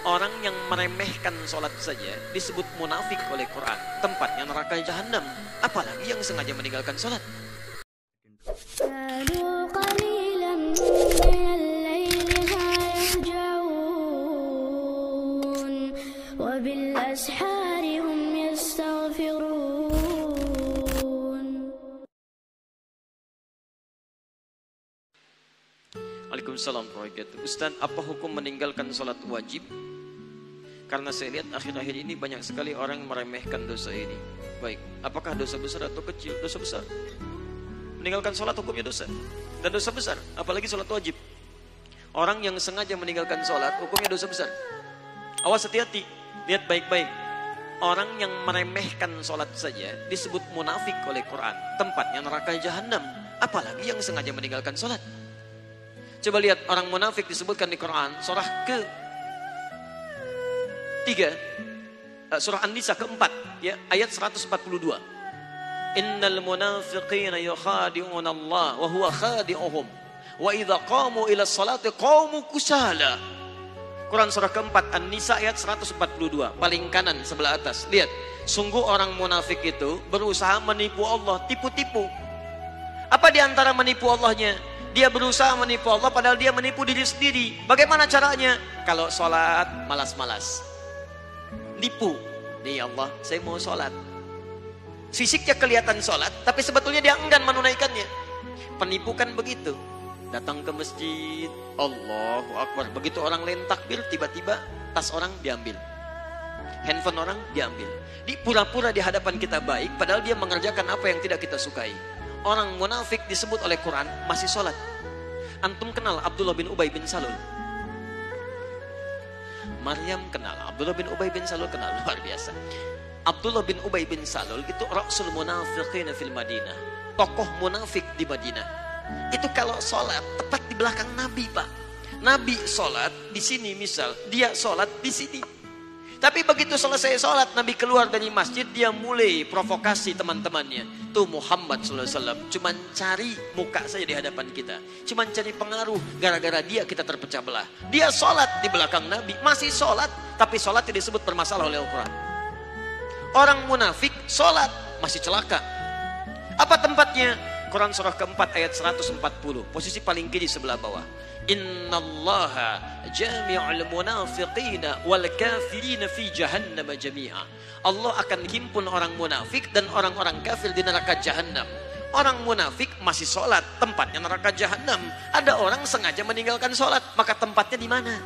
Orang yang meremehkan sholat saja disebut munafik oleh Quran. Tempatnya neraka jahanam. Apalagi yang sengaja meninggalkan sholat. Waalaikumsalam warahmatullahi wabarakatuh. Ustaz, apa hukum meninggalkan sholat wajib? Karena saya lihat akhir-akhir ini banyak sekali orang meremehkan dosa ini. Baik, apakah dosa besar atau kecil? Dosa besar. Meninggalkan sholat hukumnya dosa. Dan dosa besar, apalagi sholat wajib. Orang yang sengaja meninggalkan sholat hukumnya dosa besar. Awas, hati-hati, lihat baik-baik. Orang yang meremehkan sholat saja disebut munafik oleh Quran. Tempatnya neraka jahanam. Apalagi yang sengaja meninggalkan sholat. Coba lihat, orang munafik disebutkan di Quran surah surah An-Nisa keempat, ya, ayat 142. Innal munafiqina yukhadi'una Allah wa huwa khadi'uhum wa idza qamu ila sholati qamu kusala. Quran surah keempat An-Nisa ayat 142, paling kanan sebelah atas. Lihat, sungguh orang munafik itu berusaha menipu Allah, tipu-tipu. Apa di antara menipu Allahnya? Dia berusaha menipu Allah padahal dia menipu diri sendiri. Bagaimana caranya? Kalau sholat malas-malas. Nipu. Nih Allah, saya mau sholat. Fisiknya kelihatan sholat, tapi sebetulnya dia enggan menunaikannya. Penipu kan begitu. Datang ke masjid, Allahu Akbar. Begitu orang lain takbir, tiba-tiba tas orang diambil. Handphone orang diambil. Di pura-pura di hadapan kita baik, padahal dia mengerjakan apa yang tidak kita sukai. Orang munafik disebut oleh Quran masih sholat. Antum kenal Abdullah bin Ubay bin Salul? Maryam kenal, Abdullah bin Ubay bin Salul kenal, luar biasa. Abdullah bin Ubay bin Salul itu Rasul Munafiqin fil Madinah, tokoh munafik di Madinah. Itu kalau sholat tepat di belakang Nabi, Pak. Nabi sholat di sini misal, dia sholat di sini. Tapi begitu selesai sholat, Nabi keluar dari masjid, dia mulai provokasi teman-temannya. Tuh Muhammad SAW cuman cari muka saja di hadapan kita, cuman cari pengaruh. Gara-gara dia kita terpecah belah. Dia sholat di belakang Nabi, masih sholat, tapi sholat tidak disebut bermasalah oleh Al-Quran. Orang munafik sholat masih celaka. Apa tempatnya? Quran surah keempat ayat 140, posisi paling kiri sebelah bawah. Innallaha jami'ul munafiqina wal kafirina fi jahannam jami'a. Allah akan himpun orang munafik dan orang-orang kafir di neraka jahanam. Orang munafik masih sholat, tempatnya neraka jahanam. Ada orang sengaja meninggalkan sholat, maka tempatnya di mana?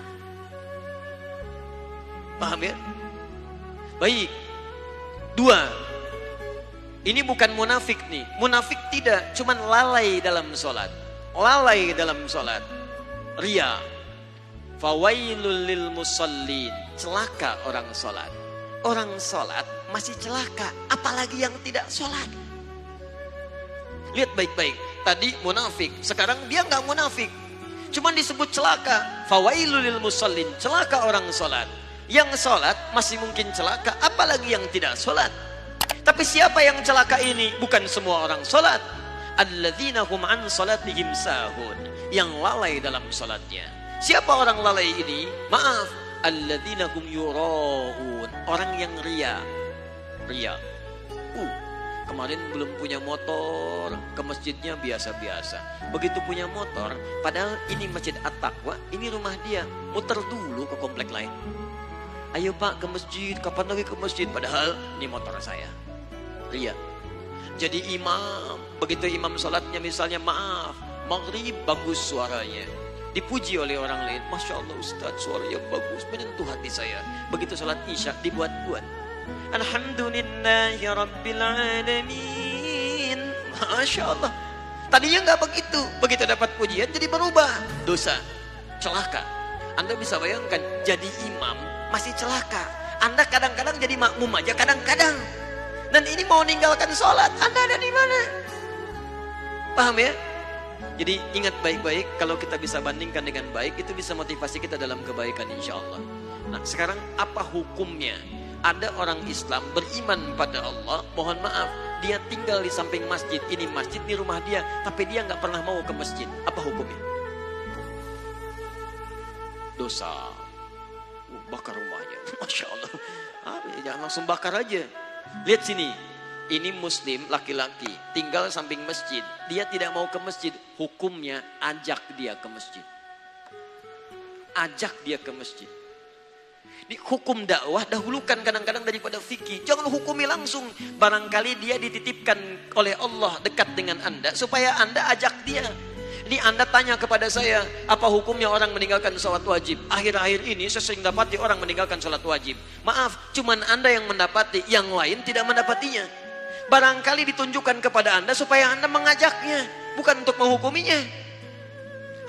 Paham ya? Baik. Dua. Ini bukan munafik nih. Munafik tidak, cuman lalai dalam sholat. Lalai dalam sholat. Ria. Fawailul lil musallin. Celaka orang sholat. Orang sholat masih celaka, apalagi yang tidak sholat. Lihat baik-baik. Tadi munafik, sekarang dia nggak munafik, cuman disebut celaka. Fawailul lil musallin. Celaka orang sholat. Yang sholat masih mungkin celaka, apalagi yang tidak sholat. Tapi siapa yang celaka ini? Bukan semua orang sholat. Alladzina hum an sholatihim sahun. Yang lalai dalam sholatnya. Siapa orang lalai ini? Maaf, alladzina hum yura'un. Orang yang ria. Ria. Kemarin belum punya motor, ke masjidnya biasa-biasa. Begitu punya motor, padahal ini masjid At-Taqwa, ini rumah dia. Muter dulu ke komplek lain. Ayo Pak ke masjid, kapan lagi ke masjid? Padahal ini motor saya. Ria. Jadi imam, begitu imam sholatnya misalnya maaf, maghrib bagus suaranya, dipuji oleh orang lain, Masya Allah Ustaz suaranya bagus, menyentuh hati saya. Begitu sholat isya dibuat-buat, Alhamdulillahi Rabbil Alamin, Masya Allah. Tadinya nggak begitu, begitu dapat pujian jadi berubah. Dosa, celaka. Anda bisa bayangkan jadi imam masih celaka. Anda kadang-kadang jadi makmum aja kadang-kadang. Dan ini mau meninggalkan sholat, Anda ada di mana? Paham ya? Jadi ingat baik-baik, kalau kita bisa bandingkan dengan baik, itu bisa motivasi kita dalam kebaikan insya Allah. Nah sekarang apa hukumnya? Ada orang Islam beriman pada Allah, mohon maaf, dia tinggal di samping masjid, ini masjid di rumah dia, tapi dia nggak pernah mau ke masjid. Apa hukumnya? Dosa. bakar rumahnya. Masya Allah. Jangan langsung bakar aja. Lihat sini. Ini muslim laki-laki tinggal samping masjid. Dia tidak mau ke masjid. Hukumnya ajak dia ke masjid. Ajak dia ke masjid. Di hukum dakwah dahulukan kadang-kadang daripada fikih. Jangan hukumi langsung. Barangkali dia dititipkan oleh Allah dekat dengan Anda supaya Anda ajak dia. Ini Anda tanya kepada saya, apa hukumnya orang meninggalkan sholat wajib? Akhir-akhir ini saya sering dapati orang meninggalkan sholat wajib. Maaf, cuman Anda yang mendapati, yang lain tidak mendapatinya. Barangkali ditunjukkan kepada Anda supaya Anda mengajaknya, bukan untuk menghukuminya.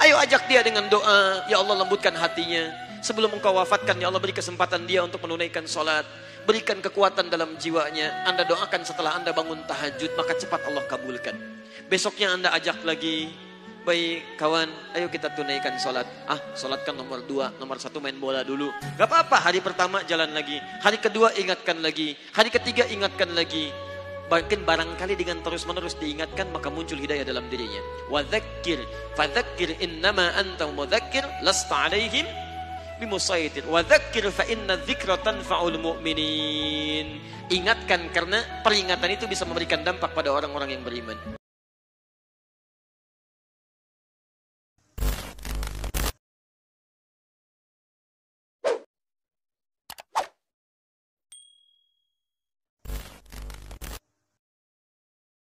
Ayo ajak dia dengan doa, ya Allah lembutkan hatinya. Sebelum engkau wafatkan, ya Allah beri kesempatan dia untuk menunaikan sholat. Berikan kekuatan dalam jiwanya. Anda doakan setelah Anda bangun tahajud, maka cepat Allah kabulkan. Besoknya Anda ajak lagi. Baik kawan, ayo kita tunaikan sholat. Sholat kan nomor 2, nomor 1 main bola dulu. Gak apa-apa, hari pertama jalan lagi. Hari kedua ingatkan lagi. Hari ketiga ingatkan lagi. Bahkan barangkali dengan terus-menerus diingatkan, maka muncul hidayah dalam dirinya. Wadzakir, fadzakir innama anta mudzakir, lasta alaihim bimusaitir. Wadzakir fa inna dzikra tanfa'ul mu'minin. Ingatkan karena peringatan itu bisa memberikan dampak pada orang-orang yang beriman.